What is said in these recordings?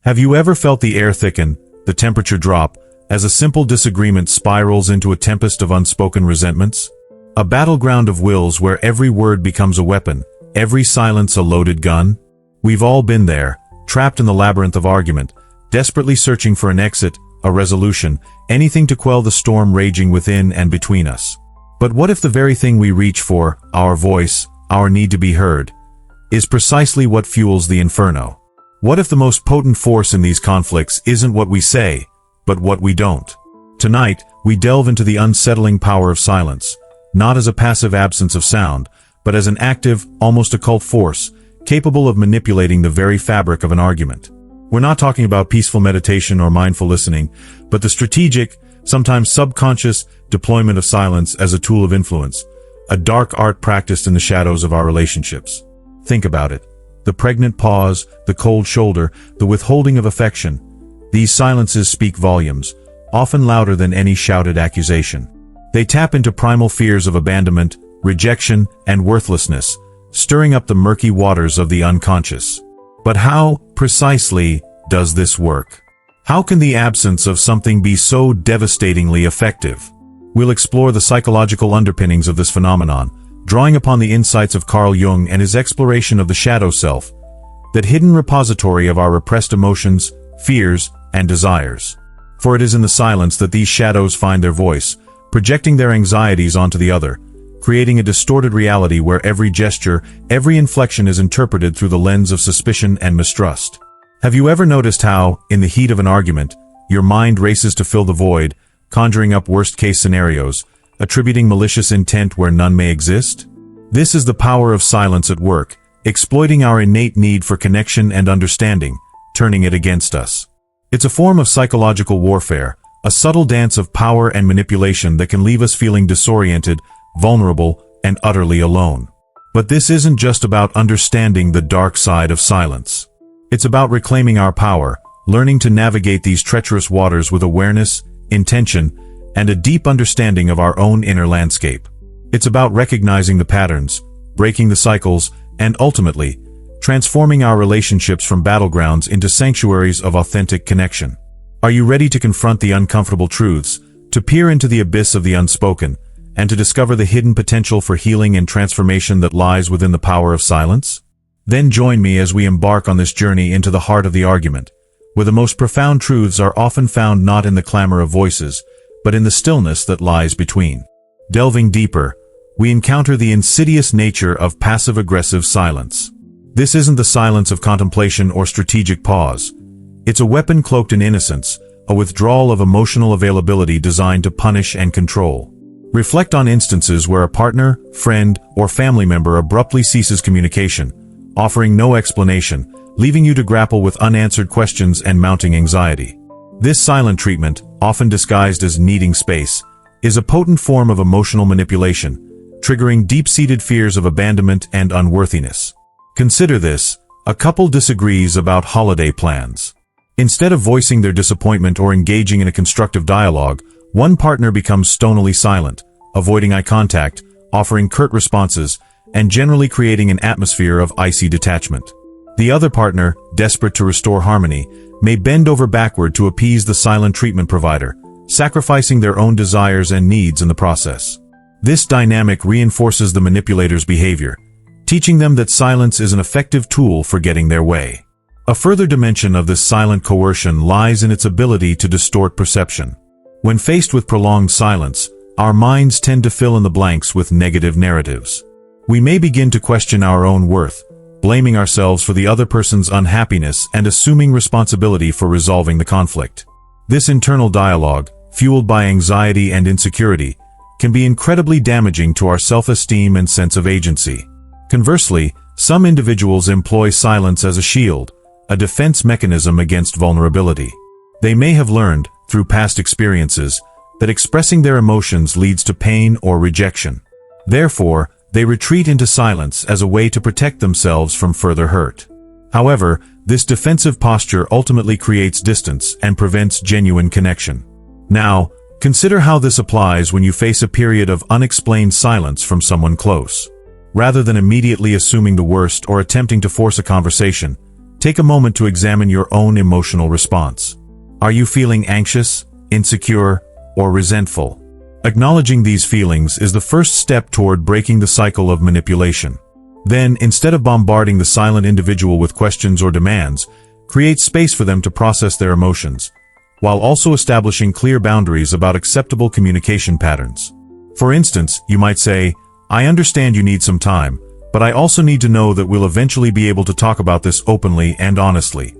Have you ever felt the air thicken, the temperature drop, as a simple disagreement spirals into a tempest of unspoken resentments? A battleground of wills where every word becomes a weapon, every silence a loaded gun? We've all been there, trapped in the labyrinth of argument, desperately searching for an exit, a resolution, anything to quell the storm raging within and between us. But what if the very thing we reach for, our voice, our need to be heard, is precisely what fuels the inferno? What if the most potent force in these conflicts isn't what we say, but what we don't? Tonight, we delve into the unsettling power of silence, not as a passive absence of sound, but as an active, almost occult force, capable of manipulating the very fabric of an argument. We're not talking about peaceful meditation or mindful listening, but the strategic, sometimes subconscious, deployment of silence as a tool of influence, a dark art practiced in the shadows of our relationships. Think about it. The pregnant pause, the cold shoulder, the withholding of affection. These silences speak volumes, often louder than any shouted accusation. They tap into primal fears of abandonment, rejection, and worthlessness, stirring up the murky waters of the unconscious. But how, precisely, does this work? How can the absence of something be so devastatingly effective? We'll explore the psychological underpinnings of this phenomenon, drawing upon the insights of Carl Jung and his exploration of the shadow self, that hidden repository of our repressed emotions, fears, and desires. For it is in the silence that these shadows find their voice, projecting their anxieties onto the other, creating a distorted reality where every gesture, every inflection is interpreted through the lens of suspicion and mistrust. Have you ever noticed how, in the heat of an argument, your mind races to fill the void, conjuring up worst-case scenarios, attributing malicious intent where none may exist? This is the power of silence at work, exploiting our innate need for connection and understanding, turning it against us. It's a form of psychological warfare, a subtle dance of power and manipulation that can leave us feeling disoriented, vulnerable, and utterly alone. But this isn't just about understanding the dark side of silence. It's about reclaiming our power, learning to navigate these treacherous waters with awareness, intention, and a deep understanding of our own inner landscape. It's about recognizing the patterns, breaking the cycles, and ultimately, transforming our relationships from battlegrounds into sanctuaries of authentic connection. Are you ready to confront the uncomfortable truths, to peer into the abyss of the unspoken, and to discover the hidden potential for healing and transformation that lies within the power of silence? Then join me as we embark on this journey into the heart of the argument, where the most profound truths are often found not in the clamor of voices, but in the stillness that lies between. Delving deeper, we encounter the insidious nature of passive-aggressive silence. This isn't the silence of contemplation or strategic pause. It's a weapon cloaked in innocence, a withdrawal of emotional availability designed to punish and control. Reflect on instances where a partner, friend, or family member abruptly ceases communication, offering no explanation, leaving you to grapple with unanswered questions and mounting anxiety. This silent treatment, often disguised as needing space, is a potent form of emotional manipulation, triggering deep-seated fears of abandonment and unworthiness. Consider this: a couple disagrees about holiday plans. Instead of voicing their disappointment or engaging in a constructive dialogue, one partner becomes stonily silent, avoiding eye contact, offering curt responses, and generally creating an atmosphere of icy detachment. The other partner, desperate to restore harmony, may bend over backward to appease the silent treatment provider, sacrificing their own desires and needs in the process. This dynamic reinforces the manipulator's behavior, teaching them that silence is an effective tool for getting their way. A further dimension of this silent coercion lies in its ability to distort perception. When faced with prolonged silence, our minds tend to fill in the blanks with negative narratives. We may begin to question our own worth, blaming ourselves for the other person's unhappiness and assuming responsibility for resolving the conflict. This internal dialogue, fueled by anxiety and insecurity, can be incredibly damaging to our self-esteem and sense of agency. Conversely, some individuals employ silence as a shield, a defense mechanism against vulnerability. They may have learned, through past experiences, that expressing their emotions leads to pain or rejection. Therefore, they retreat into silence as a way to protect themselves from further hurt. However, this defensive posture ultimately creates distance and prevents genuine connection. Now, consider how this applies when you face a period of unexplained silence from someone close. Rather than immediately assuming the worst or attempting to force a conversation, take a moment to examine your own emotional response. Are you feeling anxious, insecure, or resentful? Acknowledging these feelings is the first step toward breaking the cycle of manipulation. Then, instead of bombarding the silent individual with questions or demands, create space for them to process their emotions, while also establishing clear boundaries about acceptable communication patterns. For instance, you might say, "I understand you need some time, but I also need to know that we'll eventually be able to talk about this openly and honestly."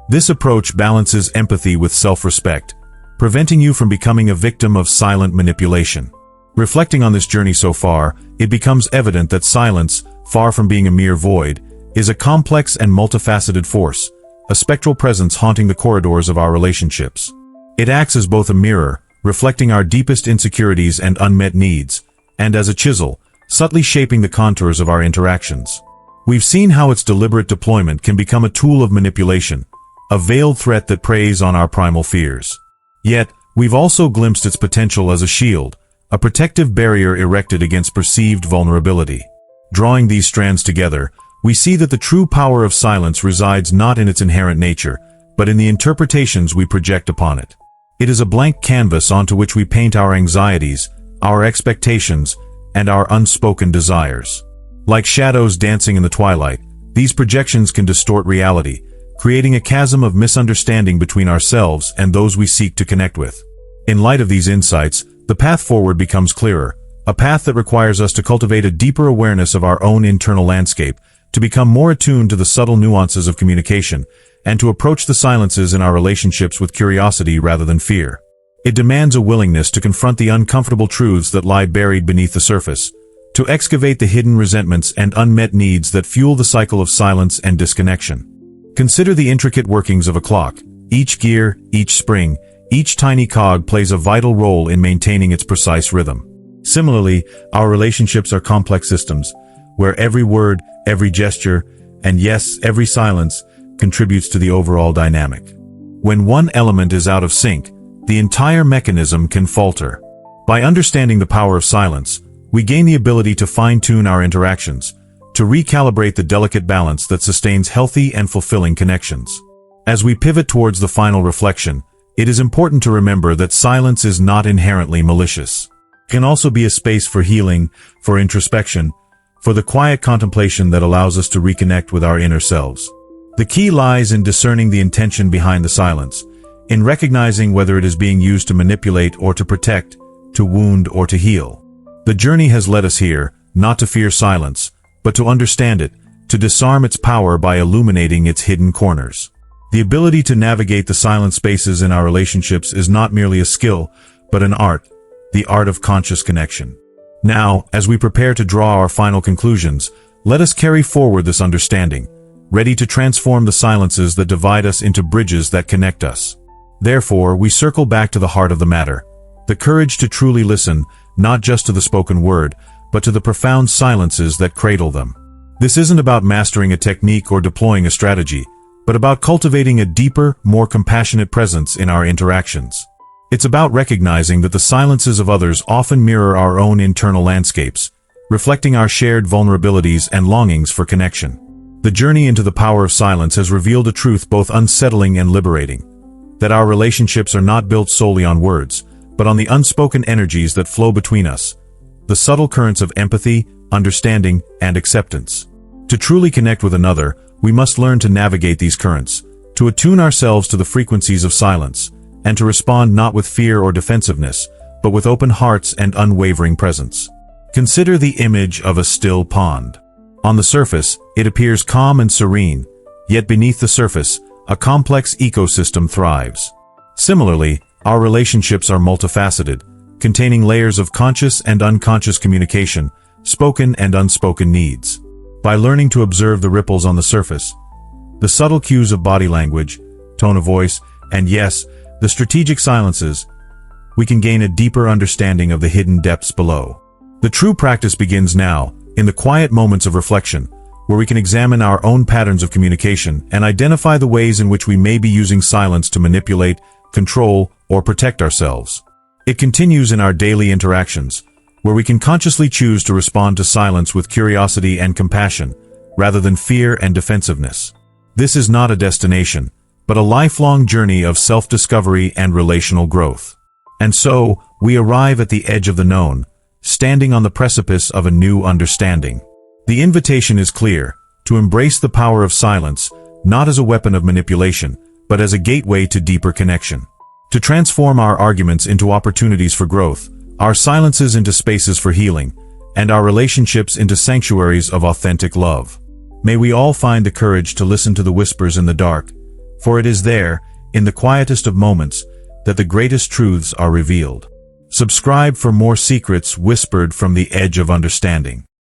This approach balances empathy with self-respect, preventing you from becoming a victim of silent manipulation. Reflecting on this journey so far, it becomes evident that silence, far from being a mere void, is a complex and multifaceted force, a spectral presence haunting the corridors of our relationships. It acts as both a mirror, reflecting our deepest insecurities and unmet needs, and as a chisel, subtly shaping the contours of our interactions. We've seen how its deliberate deployment can become a tool of manipulation, a veiled threat that preys on our primal fears. Yet, we've also glimpsed its potential as a shield, a protective barrier erected against perceived vulnerability. Drawing these strands together, we see that the true power of silence resides not in its inherent nature, but in the interpretations we project upon it. It is a blank canvas onto which we paint our anxieties, our expectations, and our unspoken desires. Like shadows dancing in the twilight, these projections can distort reality, creating a chasm of misunderstanding between ourselves and those we seek to connect with. In light of these insights, the path forward becomes clearer, a path that requires us to cultivate a deeper awareness of our own internal landscape, to become more attuned to the subtle nuances of communication, and to approach the silences in our relationships with curiosity rather than fear. It demands a willingness to confront the uncomfortable truths that lie buried beneath the surface, to excavate the hidden resentments and unmet needs that fuel the cycle of silence and disconnection. Consider the intricate workings of a clock. Each gear, each spring, each tiny cog plays a vital role in maintaining its precise rhythm. Similarly, our relationships are complex systems, where every word, every gesture, and yes, every silence contributes to the overall dynamic. When one element is out of sync, the entire mechanism can falter. By understanding the power of silence, we gain the ability to fine-tune our interactions, to recalibrate the delicate balance that sustains healthy and fulfilling connections. As we pivot towards the final reflection, it is important to remember that silence is not inherently malicious. It can also be a space for healing, for introspection, for the quiet contemplation that allows us to reconnect with our inner selves. The key lies in discerning the intention behind the silence, in recognizing whether it is being used to manipulate or to protect, to wound or to heal. The journey has led us here, not to fear silence, but to understand it, to disarm its power by illuminating its hidden corners. The ability to navigate the silent spaces in our relationships is not merely a skill, but an art, the art of conscious connection. Now, as we prepare to draw our final conclusions, let us carry forward this understanding, ready to transform the silences that divide us into bridges that connect us. Therefore, we circle back to the heart of the matter, the courage to truly listen, not just to the spoken word, but to the profound silences that cradle them. This isn't about mastering a technique or deploying a strategy, but about cultivating a deeper, more compassionate presence in our interactions. It's about recognizing that the silences of others often mirror our own internal landscapes, reflecting our shared vulnerabilities and longings for connection. The journey into the power of silence has revealed a truth both unsettling and liberating, that our relationships are not built solely on words, but on the unspoken energies that flow between us, the subtle currents of empathy, understanding, and acceptance. To truly connect with another, we must learn to navigate these currents, to attune ourselves to the frequencies of silence, and to respond not with fear or defensiveness, but with open hearts and unwavering presence. Consider the image of a still pond. On the surface, it appears calm and serene, yet beneath the surface, a complex ecosystem thrives. Similarly, our relationships are multifaceted, containing layers of conscious and unconscious communication, spoken and unspoken needs. By learning to observe the ripples on the surface, the subtle cues of body language, tone of voice, and yes, the strategic silences, we can gain a deeper understanding of the hidden depths below. The true practice begins now, in the quiet moments of reflection, where we can examine our own patterns of communication and identify the ways in which we may be using silence to manipulate, control, or protect ourselves. It continues in our daily interactions, where we can consciously choose to respond to silence with curiosity and compassion, rather than fear and defensiveness. This is not a destination, but a lifelong journey of self-discovery and relational growth. And so, we arrive at the edge of the known, standing on the precipice of a new understanding. The invitation is clear, to embrace the power of silence, not as a weapon of manipulation, but as a gateway to deeper connection. To transform our arguments into opportunities for growth, our silences into spaces for healing, and our relationships into sanctuaries of authentic love. May we all find the courage to listen to the whispers in the dark, for it is there, in the quietest of moments, that the greatest truths are revealed. Subscribe for more secrets whispered from the edge of understanding.